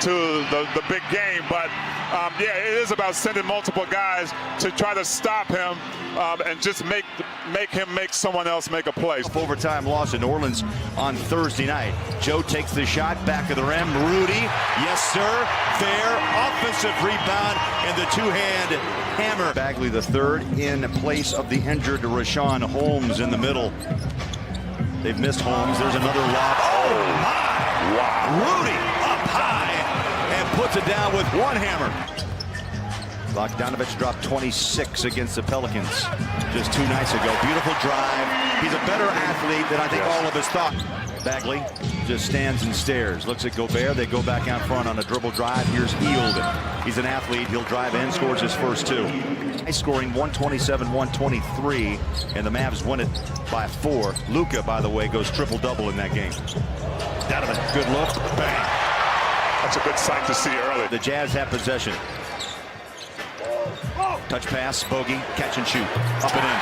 into the big game. But yeah, it is about sending multiple guys to try to stop him and just make him make someone else make a play. Overtime loss in New Orleans on Thursday night. Joe takes the shot, back of the rim. Rudy, yes sir, fair offensive rebound and the two-hand hammer. Bagley the third in place of the injured Rashawn Holmes in the middle. They've missed Holmes. There's another lob. Oh my! Wow. Rudy up high and puts it down with one hammer. Bogdanovich dropped 26 against the Pelicans just 2 nights ago. Beautiful drive. He's a better athlete than I think all of us thought. Bagley just stands and stares. Looks at Gobert. They go back out front on a dribble drive. Here's Hield. He's an athlete. He'll drive in, scores his first 2. High scoring 127-123, and the Mavs win it by 4. Luka, by the way, goes triple-double in that game. Donovan, good look. Bang. That's a good sight to see early. The Jazz have possession. Touch pass, bogey, catch and shoot. Up and in.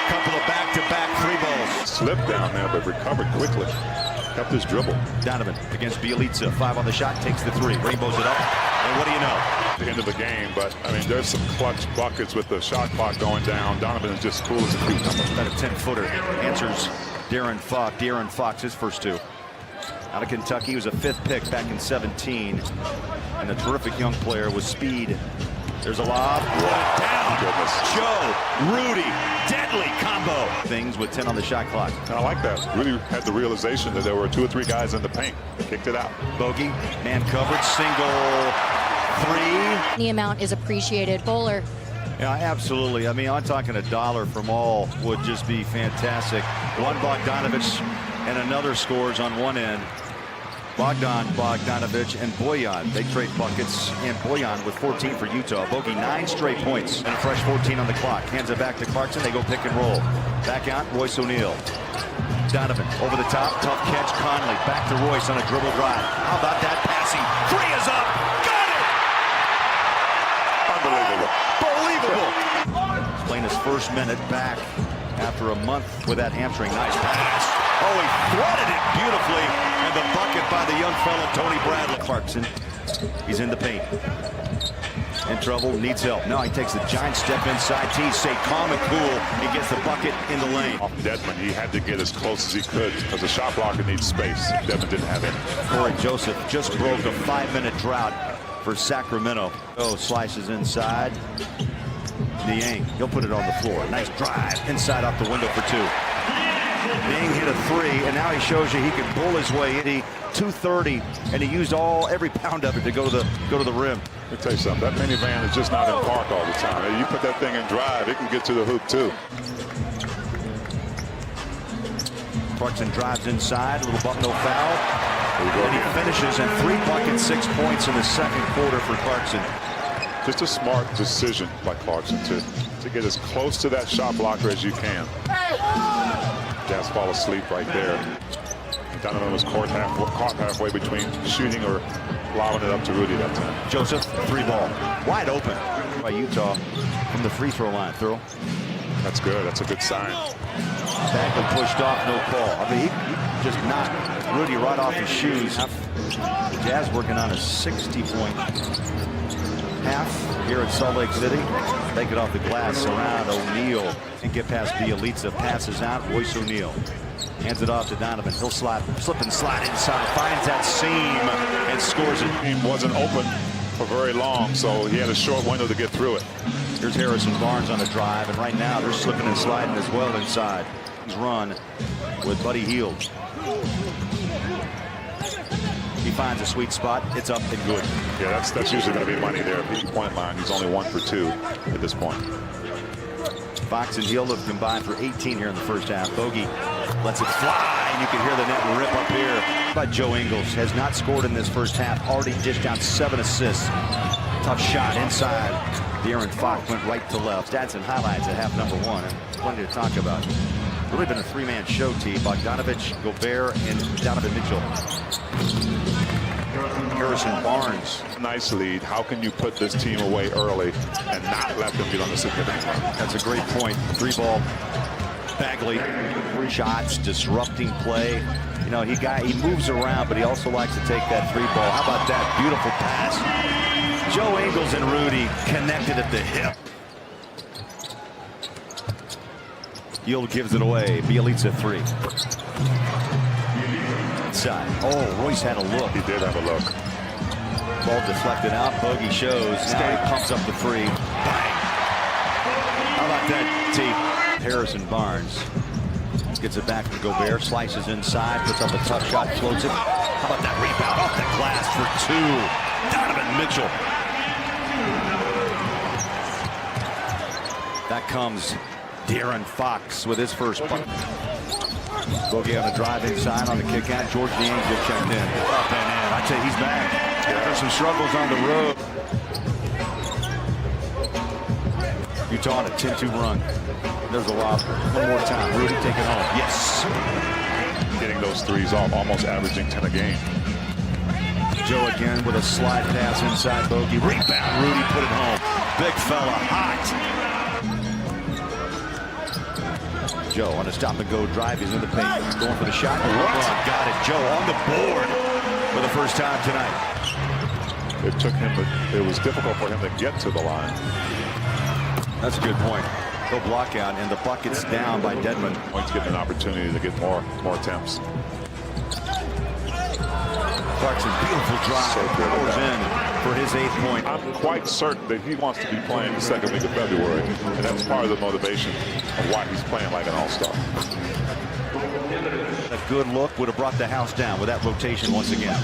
Couple of back-to-back 3 balls. Slipped down there, but recovered quickly. Kept his dribble. Donovan against Bjelica. 5 on the shot, takes the 3. Rainbows it up. And what do you know? The end of the game, but I mean, there's some clutch buckets with the shot clock going down. Donovan is just cool as a cucumber. About a 10-footer. Answers De'Aaron Fox. De'Aaron Fox, his first 2. Out of Kentucky, he was a 5th pick back in 17. And a terrific young player with speed. There's a lob. Down. Joe, Rudy, deadly combo. Things with 10 on the shot clock. And I like that. Rudy had the realization that there were 2 or 3 guys in the paint. Kicked it out. Bogey, man coverage, single 3. The amount is appreciated. Bowler. Yeah, absolutely. I mean, I'm talking $1 from all would just be fantastic. One Bogdanovich and another scores on one end. Bogdanovich and Bojan, they trade buckets, and Bojan with 14 for Utah. Bogey 9 straight points and a fresh 14 on the clock. Hands it back to Clarkson. They go pick and roll. Back out, Royce O'Neal. Donovan over the top, tough catch. Conley back to Royce on a dribble drive. How about that passing? 3 is up. Got it! Unbelievable. He's playing his first minute back after a month with that hamstring. Nice pass. Oh, he threaded it beautifully. And the bucket by the young fella, Tony Bradley. Clarkson, he's in the paint. In trouble, needs help. No, he takes a giant step inside. T stayed calm and cool. He gets the bucket in the lane. Off Dedmon, he had to get as close as he could because the shot blocker needs space. Dedmon didn't have any. Corey Joseph just broke a 5-minute drought for Sacramento. Oh, slices inside. Niang, he'll put it on the floor. Nice drive inside off the window for 2. Niang hit a 3, and now he shows you he can bull his way in. 230, and he used every pound of it to go to the rim. Let me tell you something. That minivan is just not in park all the time. You put that thing in drive, it can get to the hoop too. Clarkson drives inside, a little bump, no foul. And he finishes in 3 buckets, 6 points in the second quarter for Clarkson. Just a smart decision by Clarkson to get as close to that shot blocker as you can. Jazz fall asleep right there. Donovan was caught halfway between shooting or lobbing it up to Rudy that time. Joseph, 3 ball. Wide open by Utah from the free throw line. Throw. That's good. That's a good sign. Bagley pushed off, no call. I mean, he just knocked Rudy right off his shoes. The Jazz working on a 60-point half here at Salt Lake City. Take it off the glass around O'Neal and get past Bjelica. Passes out, Royce O'Neal. Hands it off to Donovan. He'll slip and slide inside. Finds that seam and scores it. He wasn't open for very long, so he had a short window to get through it. Here's Harrison Barnes on a drive, and right now they're slipping and sliding as well inside. He's run with Buddy Hield. He finds a sweet spot. It's up and good. Yeah, that's usually going to be money there. At the point line, he's only 1 for 2 at this point. Fox and Hield have combined for 18 here in the first half. Bogey lets it fly, and you can hear the net rip up here. But Joe Ingles has not scored in this first half. Already dished out 7 assists. Tough shot inside. De'Aaron Fox went right to left. Stats and highlights at half number 1, and plenty to talk about. Really been a 3-man show, T. Bogdanovich, Gobert, and Donovan Mitchell. Harrison Barnes. Nice lead. How can you put this team away early and not let them get on the significant run? That's a great point. 3 ball. Bagley. Shots, disrupting play. You know, he moves around, but he also likes to take that three ball. How about that beautiful pass? Joe Ingles and Rudy connected at the hip. Yield gives it away. Bielitsa three. Inside. Oh, Royce had a look. He did have a look. Ball deflected out. Bogey shows. Now he pumps up the three. Bang. How about that, T? Harrison Barnes gets it back from Gobert. Slices inside. Puts up a tough shot. Floats it. How about that rebound off the glass for two? Donovan Mitchell. That comes De'Aaron Fox with his first punt. Bogey on a drive inside on the kick out. George D'Angelo checked in. Up and in. I'd say he's back. There's some struggles on the road. Utah on a 10-2 run. There's a lob. One more time. Rudy take it home. Yes. Getting those threes off, almost averaging 10 a game. Joe again with a slide pass inside Bogey. Rebound. Rudy put it home. Big fella. Hot. Joe on a stop-and-go drive. He's in the paint. Going for the shot. LeBron got it. Joe on the board for the first time tonight. It was difficult for him to get to the line. That's a good point. He'll block out, and the bucket's down by Dedmon. Going to get an opportunity to get more attempts. Clarkson, beautiful drive. Powers in for his 8th point. I'm quite certain that he wants to be playing the second week of February, and that's part of the motivation of why he's playing like an all-star. A good look would have brought the house down with that rotation once again.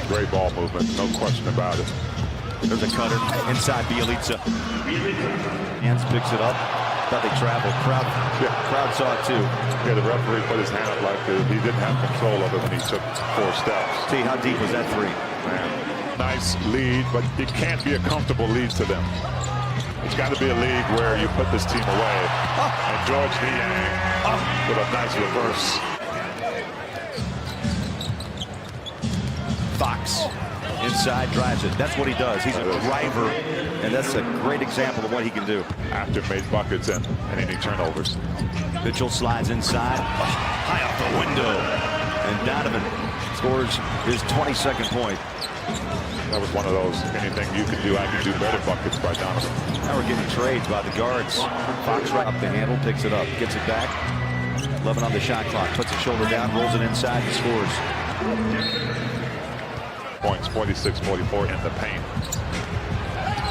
Great ball movement, no question about it. There's a cutter inside Bielitsa. Hands picks it up. Thought they traveled. Crowd saw it too. Yeah, the referee put his hand up like he didn't have control of it when he took 4 steps. See, how deep was that three? Man, nice lead, but it can't be a comfortable lead to them. It's got to be a league where you put this team away. And George Niang with a nice reverse. Fox inside, drives it. That's what he does. He's a driver, and that's a great example of what he can do. After made buckets and any turnovers. Mitchell slides inside, high off the window, and Donovan scores his 22nd point. That was one of those, anything you can do, I can do better buckets by Donovan. Now we're getting trades by the guards. Fox right up the handle, picks it up, gets it back. 11 on the shot clock, puts his shoulder down, rolls it inside, and scores. Points, 46-44 in the paint.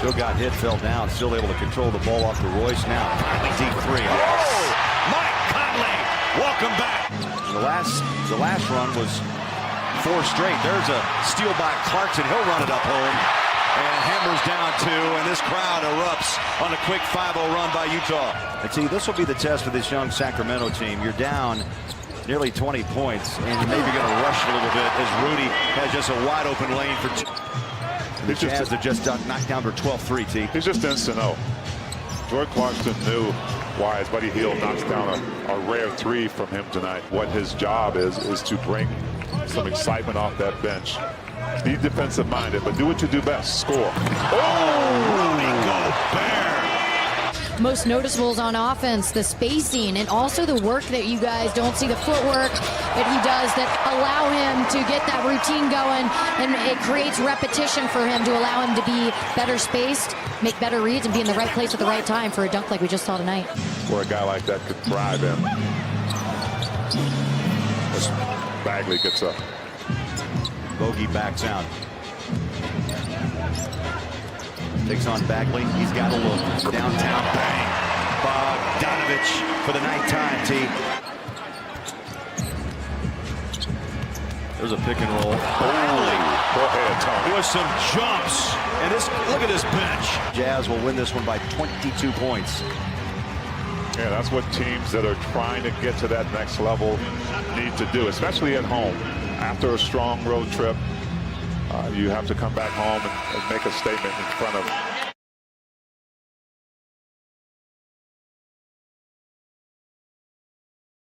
Still got hit, fell down, still able to control the ball off to Royce. Now, Conley deep three. Yes. Oh, Mike Conley, welcome back. The last run was 4 straight. There's a steal by Clarkson. He'll run it up home. And hammers down 2, and this crowd erupts on a quick 5-0 run by Utah. And see, this will be the test for this young Sacramento team. You're down nearly 20 points, and you're maybe going to rush a little bit as Rudy has just a wide open lane for 2. The Jazz have just knocked down their 12th 3, T. He's just instant O. Jordan Clarkson knew why his buddy Hield knocks down a rare 3 from him tonight. What his job is to bring some excitement off that bench. Be defensive minded, but do what you do best, score. Oh, Rudy Gobert. Most noticeables on offense, the spacing, and also the work that you guys don't see, the footwork that he does that allow him to get that routine going, and it creates repetition for him to allow him to be better spaced, make better reads, and be in the right place at the right time for a dunk like we just saw tonight. Where a guy like that could thrive in. As Bagley gets up. Bogey backs out. Takes on Bagley. He's got a look. Downtown, bang. Bogdanovich for the night time, T. There's a pick and roll. Bagley. Go ahead, Tony. With some jumps. And this, look at this bench. Jazz will win this one by 22 points. Yeah, that's what teams that are trying to get to that next level need to do, especially at home. After a strong road trip, you have to come back home and make a statement in front of